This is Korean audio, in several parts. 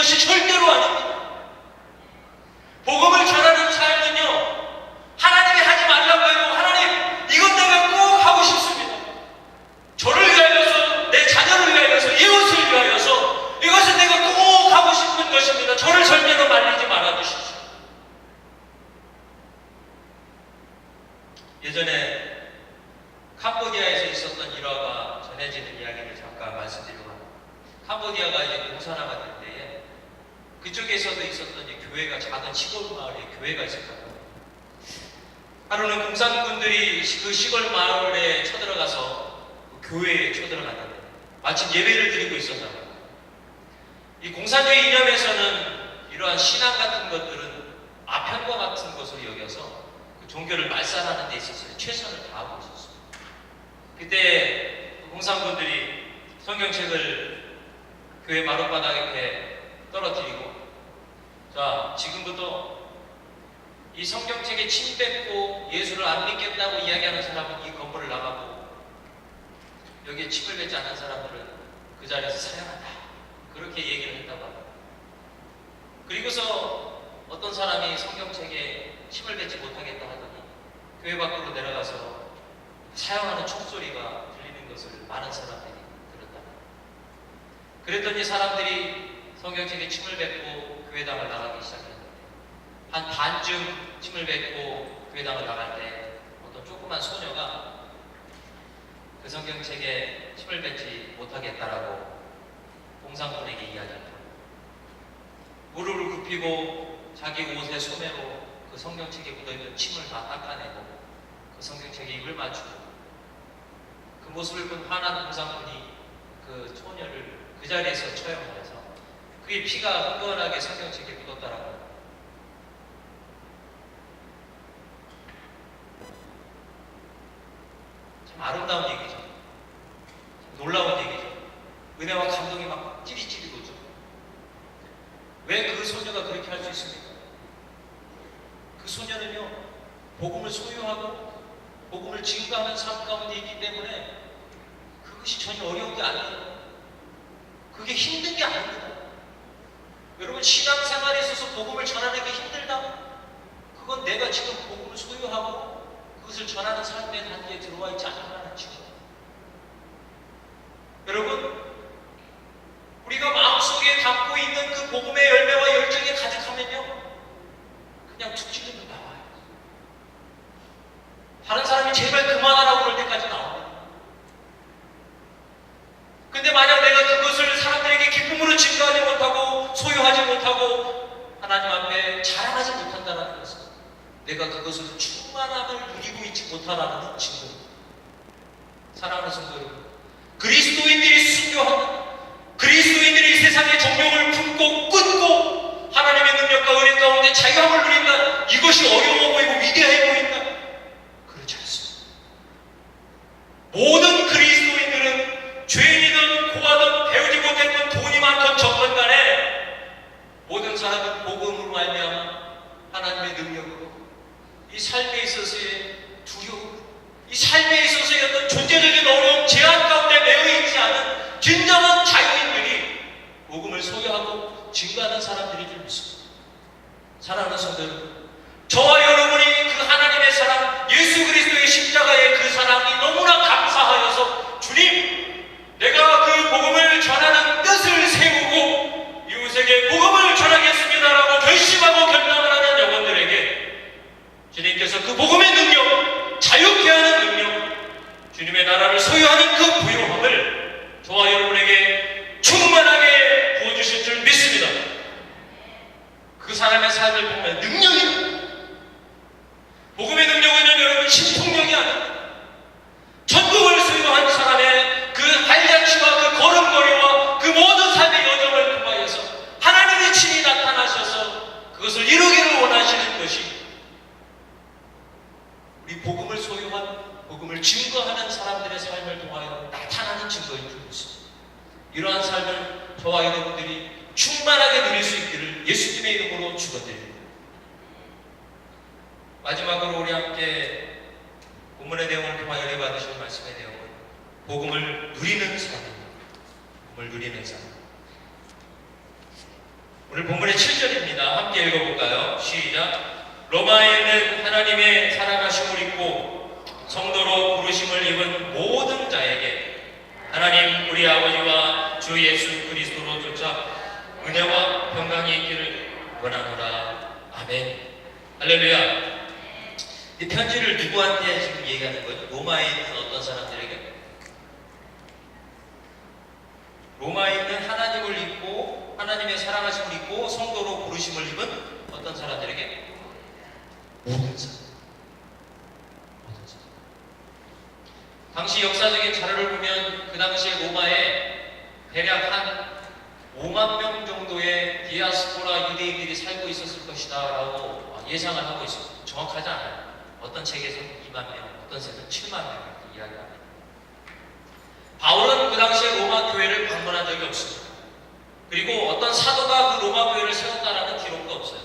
것이 절대로 아닙니다. 복음을 전하는 삶은요, 하나님이 하지 말라고 해도 하나님 이것 내가 꼭 하고 싶습니다. 저를 위하여서, 내 자녀를 위하여서, 이웃을 위하여서 이것은 내가 꼭 하고 싶은 것입니다. 저를 절대로 말리지 말아주십시오. 예전에 캄보디아에서 있었던 일화가 전해지는 이야기를 잠깐 말씀드리고 합니다. 캄보디아가 이제 공산화가 될 때에 그쪽에서도 있었던 이제 교회가, 작은 시골 마을에 교회가 있었거든요. 하루는 공산군들이 그 시골 마을에 쳐들어가서 그 교회에 쳐들어갔는데 마침 예배를 드리고 있었다고. 이 공산주의 이념에서는 이러한 신앙 같은 것들은 아편과 같은 것으로 여겨서 그 종교를 말살하는 데 있어서 최선을 다하고 있었어요. 그때 공산군들이 성경책을 교회 마룻바닥에 떨어뜨리고, 자, 지금부터 이 성경책에 침 뱉고 예수를 안 믿겠다고 이야기하는 사람은 이 건물을 나가고, 여기에 침을 뱉지 않은 사람들은 그 자리에서 사형한다, 그렇게 얘기를 했다고 합니다. 그리고서 어떤 사람이 성경책에 침을 뱉지 못하겠다 하더니 교회 밖으로 내려가서 사형하는 총소리가 들리는 것을 많은 사람들이 들었다. 그랬더니 사람들이 성경책에 침을 뱉고 교회당을 나가기 시작했는데, 한 반쯤 침을 뱉고 교회당을 나갈 때 어떤 조그만 소녀가 그 성경책에 침을 뱉지 못하겠다라고 공산군에게 이야기합니다. 무릎을 굽히고 자기 옷의 소매로 그 성경책에 묻어있는 침을 다 닦아내고 그 성경책에 입을 맞추고, 그 모습을 본 화난 공산군이 그 소녀를 그 자리에서 처형하면서 그의 피가 흥건하게 성경책에 묻었다라고. 참 아름다운 얘기죠. 놀라운 얘기죠. 은혜와 감동이 막 찌릿찌릿 오죠. 왜 그 소녀가 그렇게 할 수 있습니까? 그 소녀는요, 복음을 소유하고 복음을 증거하는 삶 가운데 있기 때문에 그것이 전혀 어려운 게 아니에요. 그게 힘든 게 아닙니다. 여러분, 신앙생활에 있어서 복음을 전하는 게 힘들다? 그건 내가 지금 복음을 소유하고 그것을 전하는 삶의 단계에 들어와 있지 않다는 증거. 여러분, 우리가 마음속에 담고 있는 그 복음의 열매와 열정이 가득하면요, 그냥 툭 찌르면 나와요. 다른 사람이 제발 그만하라고 그럴 때까지 나옵니다. 근데 만약 내가 그것을 사람들에게 기쁨으로 증거하지 못하고 소유하지 못하고 하나님 앞에 자랑하지 못한다는 것은 내가 그것을 충만함을 누리고 있지 못하라는 증거입니다. 사랑하는 성도 여러분, 그리스도인들이 순교하고 그리스도인들이 이 세상의 정욕을 품고 끊고 하나님의 능력과 은혜 가운데 자유함을 누린다, 이것이 어려워 보이고 위대해 보인다? 그렇지 않습니다. 모든 그리스도인들은 죄인이든 고하든 배우지 못했던 돈이 많던 적건 간에 모든 사람은 복음으로 말미암아 하나님의 능력으로 이 삶에 있어서의 두려움, 이 삶에 있어서의 어떤 존재적인 어려움, 제한 가운데 매여 있지 않은 진정한 자유인들이 복음을 소유하고 증거하는 사람들이 좀 있습니다. 사랑하는 성도 여러분, 저와 여러분이 그 하나님의 사랑, 예수 그리스도의 십자가의 그 사랑이 너무나 감사하여서 주님, 내가 그 복음을 전하는 뜻을 세우고 이웃에게 복음을 전하겠습니다라고 결심하고 결단을 하는 영혼들에게 주님께서 그 복음의 능력, 자유케 하는 능력, 주님의 나라를 소유하는 그 부요함을 저와 여러분에게 충만하게 부어주실 줄 믿습니다. 그 사람의 삶을 보면 능력입니다. 복음의 능력은 여러분 신통력이 아닙니다. 천국을 소유한 사람의 그 발자취와 그 걸음걸이와 그 모든 삶의 여정을 통하여서 하나님의 친히 나타나셔서 그것을 이루기를 원하시는 것이 우리 복음을 소유한, 복음을 증거하는 사람들의 삶을 통하여 나타나는 증거인 줄 믿습니다. 이러한 삶을 저와 여러분들이 충만하게 누릴 수 있기를 예수님의 이름으로 축원드립니다. 마지막으로 우리 함께 본문의 내용을 통하여 은혜 받으실 말씀의 내용은 복음을 누리는 삶입니다. 복음을 누리는 삶. 오늘 본문의 7절입니다. 함께 읽어볼까요? 시작. 로마에 있는 하나님의 사랑하심을 입고 성도로 부르심을 입은 모든 자에게 하나님 우리 아버지와 주 예수 그리스도로 쫓아 은혜와 평강이 있기를 원하노라. 아멘. 할렐루야. 이 편지를 누구한테 지금 얘기하는 거죠? 로마에 있는 어떤 사람들에게? 로마에 있는 하나님을 입고 하나님의 사랑하심을 입고 성도로 부르심을 입은 어떤 사람들에게? 모든 사람. 모든 사람. 당시 역사적인 자료를 보면 그 당시에 로마에 대략 한 5만 명 정도의 디아스포라 유대인들이 살고 있었을 것이다 라고 예상을 하고 있습니다. 정확하지 않아요. 어떤 책에서는 2만 명, 어떤 책에서는 7만 명 이렇게 이야기합니다. 바울은 그 당시에 로마 교회를 방문한 적이 없습니다. 그리고 어떤 사도가 그 로마 교회를 세웠다라는 기록도 없어요.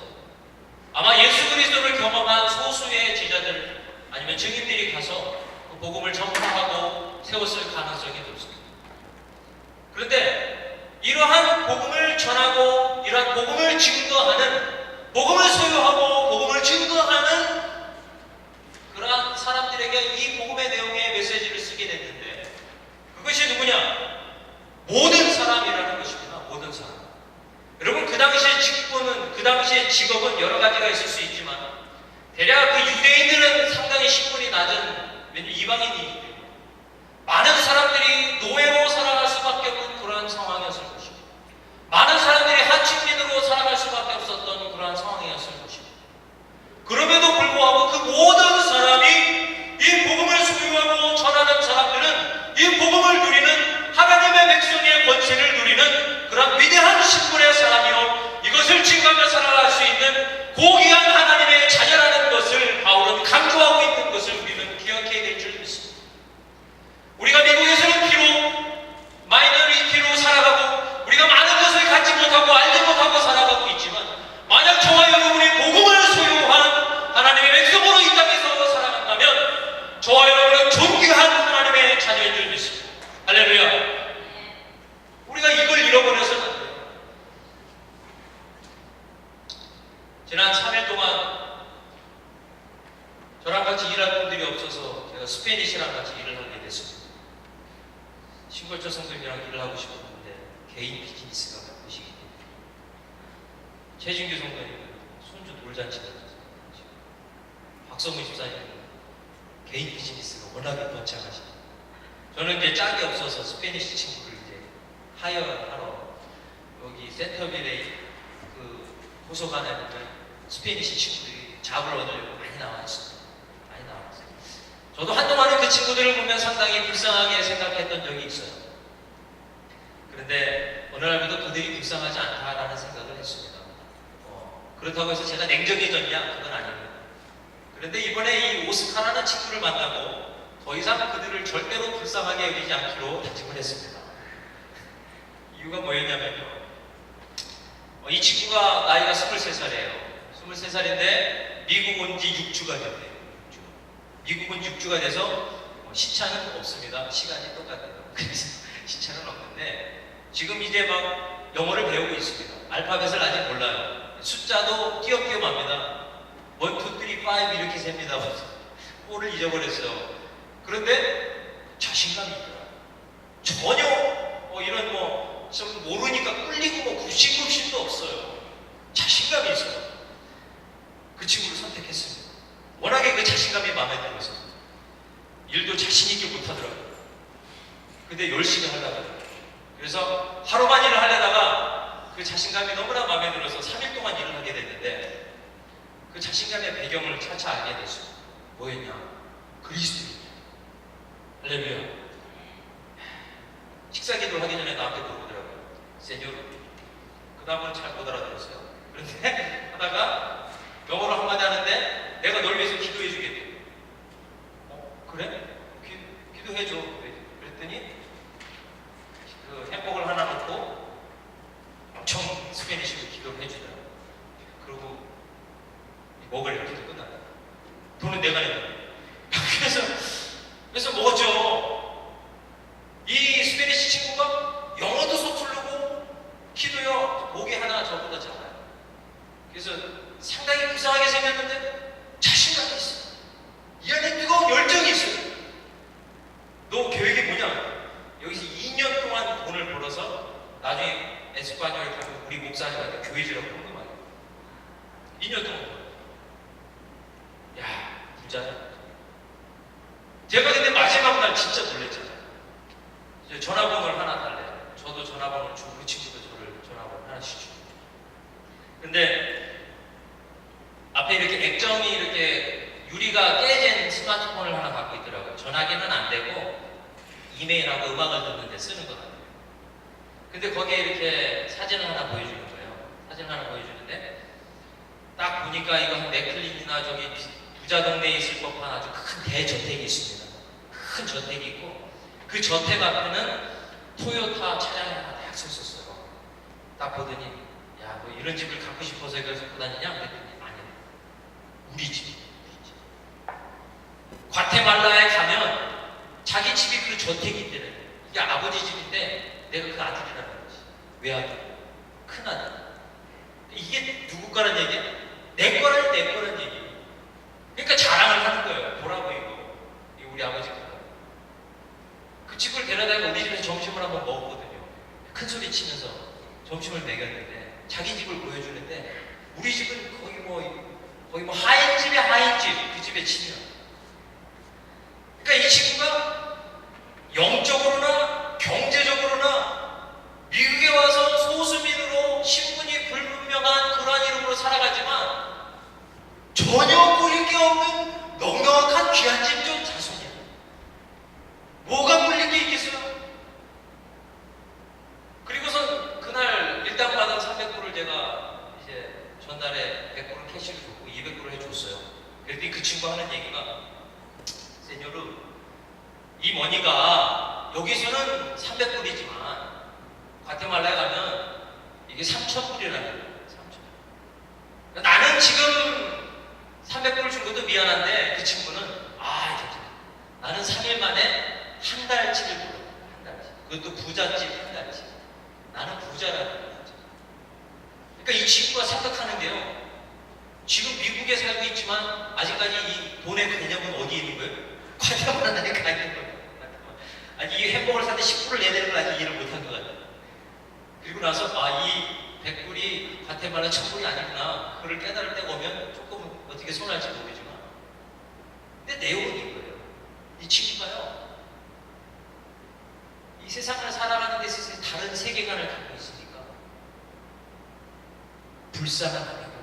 아마 예수 그리스도를 경험한 소수의 제자들 아니면 증인들이 가서 그 복음을 전파하고 세웠을 가능성이 높습니다. 그런데 이러한 복음을 전하고 이러한 복음을 증거하는, 복음을 소유하고 복음을 증거하는 그러한 사람들에게 이 복음의 내용의 메시지를 쓰게 됐는데, 그것이 누구냐? 모든 사람이라는 것입니다. 모든 사람. 여러분, 그 당시의 직분은, 그 당시의 직업은 여러 가지가 있을 수 있지만 대략 그 유대인들은 상당히 신분이 낮은, 왜냐면 이방인이기 때문에 많은 사람들이 노예로 살아갈 수밖에 없는 그러한 상황이었을 것입니다. 많은 사람들이 하층민으로 살아갈 수밖에 없었던 그러한 상황이었을 것입니다. 그럼에도 불구하고 그 모든 사람이 이 복음을 소유하고 전하는 사람들은 이 복음을 누리는 하나님의 백성의 권세를 누리는 그런 위대한 신분의 사람이요, 이것을 증거하며 살아갈 수 있는 고귀한 하나님의 자녀라는 것을 바울은 강조하고 있는 것을 우리는 기억해야 될 줄 믿습니다. 우리가 미국에서는 비록 마이너리티로 살아가고 우리가 많은 것을 갖지 못하고 알지 못하고 살아가고 있지만, 만약 저와 여러분이 복음을 소유한 하나님의 백성으로 이 땅에서 살아간다면 저와 여러분은 존귀한 하나님의 자녀인 줄 믿습니다. 할렐루야. 우리가 이걸 잃어버려서는 안 돼요. 지난 3일 동안 저랑 같이 일할 분들이 없어서 제가 스페니시랑 같이 일을 하게 됐습니다. 신골조 성도님이랑 일을 하고 싶었는데 개인 비즈니스가 바쁘시기 때문에 최진규 성도님은 손주 돌잔치가 있었어요. 박성우 집사님은 개인 비즈니스가 워낙에 번창하시죠. 저는 이제 짝이 없어서 스페니시 친구를 이제 하여하러 여기 센터빌에 그 도서관에 보면 스페니시 친구들이 잡을 얻으려고 많이 나와 있습니다. 많이 나와 있어요. 저도 한동안은 그 친구들을 보면 상당히 불쌍하게 생각했던 적이 있어요. 그런데 어느 날부터 그들이 불쌍하지 않다라는 생각을 했습니다. 그렇다고 해서 제가 냉정해졌냐? 그건 아닙니다. 그런데 이번에 이 오스카라는 친구를 만나고 더 이상 그들을 절대로 불쌍하게 여기지 않기로 다짐을 했습니다. 이유가 뭐였냐면요, 이 친구가 나이가 23살이에요. 23살인데 미국 온 지 6주가 됐대요. 6주. 미국 온 6주가 돼서 시차는 없습니다. 시간이 똑같아요. 그래서 시차는 없는데 지금 이제 막 영어를 배우고 있습니다. 알파벳을 아직 몰라요. 숫자도 띄엄띄엄합니다. 1, 2, 3, 5 이렇게 셉니다. 4를 잊어버렸어요. 그런데 자신감이 있더라. 전혀 이런 좀 모르니까 꿀리고 굽신굽신도 없어요. 자신감이 있어요. 그 친구를 선택했습니다. 워낙에 그 자신감이 마음에 들어서 일도 자신 있게 못하더라고요. 근데 열심히 하려고. 그래서 하루만 일을 하려다가 그 자신감이 너무나 마음에 들어서 3일 동안 일을 하게 됐는데 그 자신감의 배경을 차차 알게 됐어요. 뭐였냐? 그리스도입니다. 할렐루야. 식사 기도를 하기 전에 나한테 물어보더라고요. 세뇨. 그 다음은 잘 못 알아들었어요. 그런데 하다가 영어로 한마디 하는데 내가 널 위해서 기도해 주겠대. 그래? 기도해 줘. 그랬더니 그 햄버거를 하나 넣고 엄청 스페니쉬로 기도를 해주더라고요. 그리고 먹으려고 기도 끝났다. 돈은 내가 냈다. 그래서 먹었죠. 이 스페니쉬 친구가 영어도 서투르고 키도요 목이 하나 저보다 작아요. 그래서 상당히 불쌍하게 생겼는데 자신감이 있어. 이 안에 뜨거운 열정이 있어. 너 계획이 뭐냐? 여기서 2년 동안 돈을 벌어서 나중에 에스파뇰에 가면 우리 목사님한테 교회 지라고 헌금하게. 2년 동안. 야, 부자야. 제가 근데 마지막 날 진짜 놀랬잖아요. 전화번호를 하나 달래. 저도 전화번호를 주고 우리 친구도 저를 전화번호 하나씩 주고. 근데 앞에 이렇게 액정이 이렇게 유리가 깨진 스마트폰을 하나 갖고 있더라고요. 전화기는 안 되고 이메일하고 음악을 듣는데 쓰는 것 같아요. 근데 거기에 이렇게 사진을 하나 보여주는 거예요. 사진을 하나 보여주는데 딱 보니까 이거 한 맥클린이나 저기 부자 동네에 있을 법한 아주 큰 대저택이 있습니다. 큰 저택이 있고 그 저택 앞에는 토요타 차량이 하나 딱 섰었어요. 딱 보더니 야, 뭐 이런 집을 갖고 싶어서 이걸 갖고 다니냐? 그랬더니 아니야. 우리 집. 과테말라에 가면 자기 집이 그 저택이 있대요. 이게 아버지 집인데 내가 그 아들이라는 거지. 외아들. 큰 아들. 이게 누구 거란 얘기야? 내 거란 얘기. 그러니까 자랑을 하는 거예요. 보라고 이거 우리 아버지 거. 그 집을 데려다가 우리 집에서 점심을 한번 먹었거든요. 큰 소리 치면서 점심을 먹였는데 자기 집을 보여주는데 우리 집은 거의 뭐 하인집이야 하인집. 그 집에 치면. 그러니까 이 친구가 영적으로나 경제적으로나 미국에 와서 소수민으로 신분이 불분명한 그러한 이름으로 살아가지만 전혀 꿀릴 게 없는 넉넉한 귀한 집중 자손이야. 뭐가 꿀릴 게 있겠어요? 그리고선 그날 일당 받은 300불을 제가 이제 전날에 100불을 캐시를 줬고 200불을 해줬어요. 그랬더니 그 친구 하는 얘기가 세뇨르, 이 머니가 여기서는 300불이지만 과테말라에 가면 이게 3,000불이라는 거예요. 3,000불. 나는 지금 300불을 준 것도 미안한데 그 친구는 나는 3일 만에 한 달치를 벌었다. 한 달치. 그것도 부잣집 한 달치. 나는 부자라는 거예요. 그러니까 이 친구가 생각하는 게요. 지금 미국에 살고 있지만 아직까지 이 돈의 개념은 어디에 있는 거예요? 과테말라에 가 있는 거예요. 아니 이 햄버거를 사는데 10불을 내야 되는 걸 아직 이해를 못한 것 같아요. 그리고 나서 이 100불이 과테말라 1000불이 아니구나. 그걸 깨달을 때가 오면 조금 어떻게 손할지 모르지만 근데 내용은 이거예요. 이 친구가요. 이 세상을 살아가는 데 있어서 다른 세계관을 갖고 있으니까 불쌍한 하나님과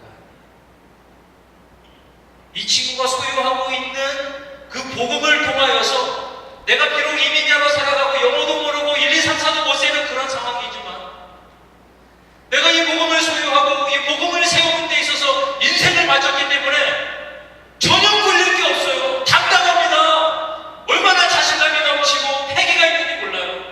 이 친구가 소유하고 있는 그 복음을 통하여서 내가 비록 이민자로 살아가고 영어도 모르고 1, 2, 3, 4도 못 세는 그런 상황이지만 내가 이 복음을 소유하고 이 복음을 세우는 데 있어서 인생을 바쳤기 때문에 전혀 꿀릴 게 없어요. 당당합니다. 얼마나 자신감이 넘치고 패기가 있는지 몰라요.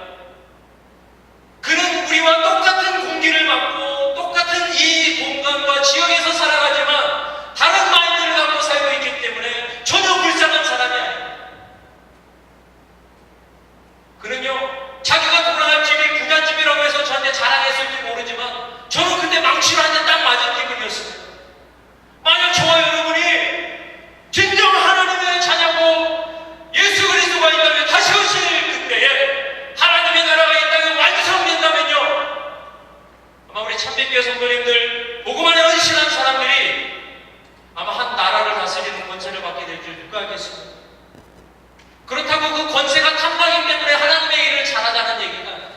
그는 우리와 똑같은 공기를 맡고 똑같은 이 공간과 지역에서 살아가지만 다른 마인드를 갖고 살고 있기 때문에 전혀 불쌍한 사람이 아니에요. 그는요, 자기가 돌아갈 집이 부잣집이라고 해서 저한테 자랑했을지 모르지만 저는 그때 망치로 한 대 딱 맞은 기분이었습니다. 만약 저와 여러분이 진정 하나님의 자녀고 예수 그리스도가 이 땅에 다시 오실 그때에 하나님의 나라가 이 땅에 완성된다면요, 아마 우리 참빛교회 성도님들 복음 안에 헌신한 사람들이 아마 한 나라를 다스리는 권세를 받게 될 줄 누가 알겠습니까? 그렇다고 그 권세가 탐방이기 때문에 하나님의 일을 잘하자는 얘기가 아니에요.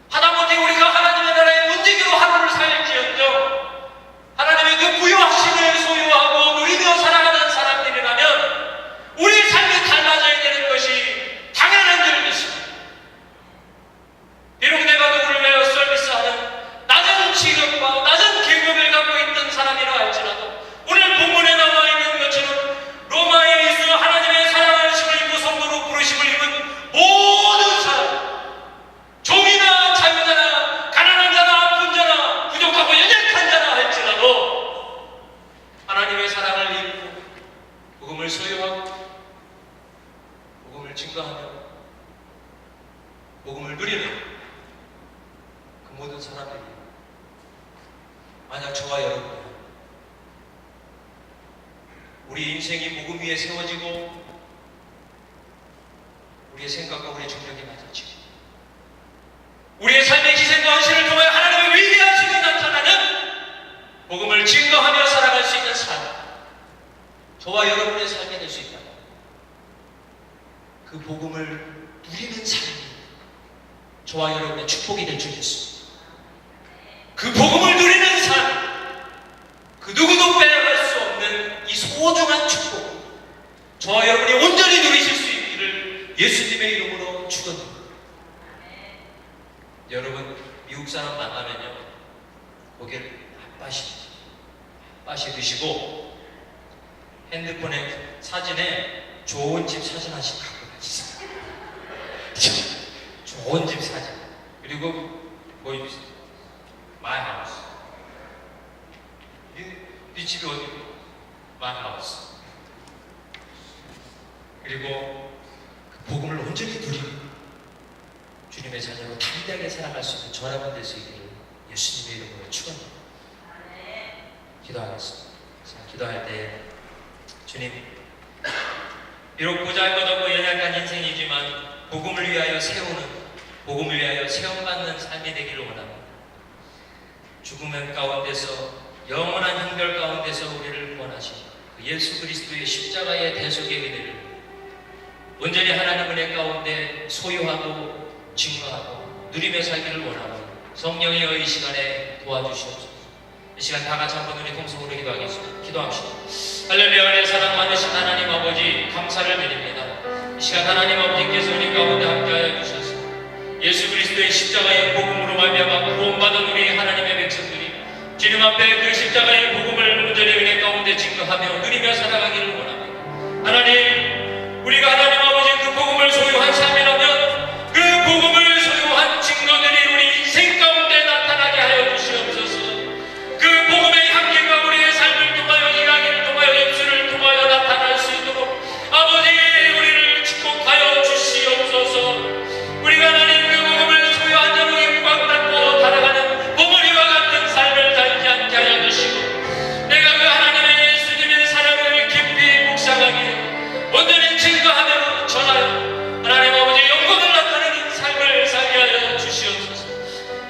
하다못해 우리가 하나님의 나라의 문지기로 하루를 살지언정 하나님의 그 부유하심을 소유하고 누리며 살아가는 사람들이라면 우리의 삶이 달라져야 되는 것이 당연한 줄 믿습니다. 비록 내가 누구를 위하여 서비스하는 낮은 직업과 낮은 계급을 갖고 있던 사람이라 할지라도 오늘 본문에 나와 있는 것처럼 로마에 있어 하나님의 사랑하심을 입고 성도 만약 저와 여러분 우리 인생이 복음 위에 세워지고 우리의 생각과 우리의 정력이 맞아지고 우리의 삶의 희생과 헌신을 통하여 하나님의 위대하심이 나타나는 복음을 증거하며 살아갈 수 있는 삶, 저와 여러분의 삶이 될 수 있다. 그 복음을 누리는 삶이 저와 여러분의 축복이 될 줄 믿습니다. 그 복음을 누리는 삶, 그 누구도 빼앗을 수 없는 이 소중한 축복, 저와 여러분이 온전히 누리실 수 있기를 예수님의 이름으로 축원합니다. 여러분, 미국 사람 만나면요, 고개를 빠시 드시고 핸드폰에 사진에 좋은 집 사진 하나씩 갖고 다니세요. 좋은 집 사진. 그리고 보여주세요. My house. 네 집이 어디? My house. 그리고 그 복음을 온전히 누리는 주님의 자녀로 담대하게 살아갈 수 있는 저라면 될 수 있기를 예수님의 이름으로 축원합니다. 기도하겠습니다. 자, 기도할 때 주님, 비록 보잘것없고 연약한 인생이지만 복음을 위하여 세우는, 복음을 위하여 세움받는 삶이 되기를 원합니다. 죽음 가운데서 영원한 형벌 가운데서 우리를 구원하신 그 예수 그리스도의 십자가의 대속의 은혜를 온전히 하나님 은혜 가운데 소유하고 증거하고 누리며 살기를 원하고 성령이여 이 시간에 도와주시옵소서. 이 시간 다 같이 한번 우리 통성으로 기도하겠습니다. 기도합시다. 할렐루야. 은혜 사랑 많으신 하나님 아버지 감사를 드립니다. 이 시간 하나님 아버지께서 우리 가운데 함께하여 주셔서 예수 그리스도의 십자가의 복음으로 말미암아 구원받은 우리 하나님의 백성들이 주님 앞에 그 십자가의 복음을 온전히 은혜 가운데 증거하며 누리며 살아가기를 원합니다. 하나님, 우리가 하나님 아버지 그 복음을 소유한 삶이라면 그 복음을 소유한 증거들이 우리 인생 가운데 나타나게 하여 주시옵소서. 그 복음의 향기가 우리의 삶을 통하여 이야기를 통하여 입술을 통하여 나타날 수 있도록 아버지 우리를 축복하여 주시옵소서. 우리가 하나님 그 복음을 소유한 자로 꽉 닫고 살아가는 보물이와 같은 삶을 살지 않게 하여 주시고 내가 그 하나님의 예수님의 사랑을 깊이 묵상하기에 온전히 증거하며 전하여 하나님 아버지 영광을 나타내는 삶을 살게 하여 주시옵소서.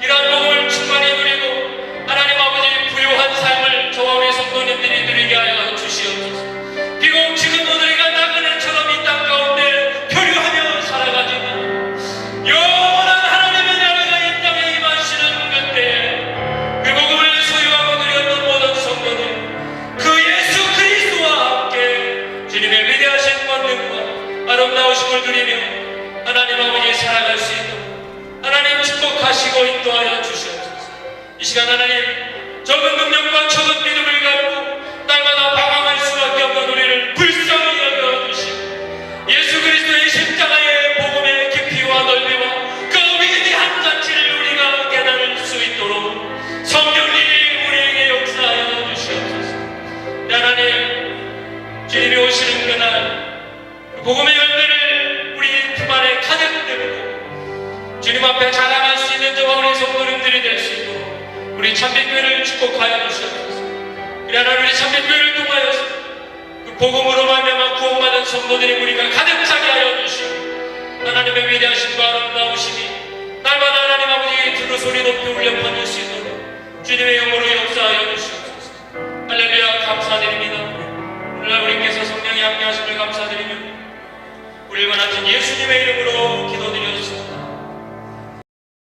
이러한 복음을 충만히 누리고 하나님 아버지 부요한 삶을 저와 우리 성도님들이 누리게 하여 주시옵소서. 비록 지금 오늘이가 나그네처럼 이 땅 가운데 표류하며 살아가지만 영원한 하나님의 나라가 이 땅에 임하시는 그때에 그 복음을 소유하고 누렸던 모든 성도들 그 예수 그리스도와 함께 주님의 위대하신 권능과 아름다우심을 누리며 하나님 아버지 살아갈 수 있도록 하나님 축복하시고 인도하여 주시옵소서. 이 시간 하나님 적은 능력과 적은 믿음을 갖고 날마다 방황할 수밖에 없는 우리를 불쌍히 여겨주시고 예수 그리스도의 십자가의 복음의 깊이와 넓이와 그 위대한 가치를 우리가 깨달을 수 있도록 성령님이 우리에게 역사하여 주시옵소서. 하나님, 주님이 오시는 그날 그 복음의 열매를 우리 품 안에 가득 들고 주님 앞에 자랑할 수 있는 저와 우리 성도님들이 될 수 있도록 우리 참빛교회를 축복하여 주시옵소서. 하나님, 우리 참빛교회를 통하여서 그 복음으로 말미암아 구원받은 성도들이 우리가 가득 차게 하여 주시고 하나님의 위대하심과 아름다우심이 날마다 하나님 아버지 두루 소리 높이 울려 퍼질 수 있도록 주님의 영으로 역사하여 주시옵소서. 할렐루야. 감사드립니다. 오늘날 우리께서 성령이 함께 하심을 감사드리며 우리와 같은 예수님의 이름으로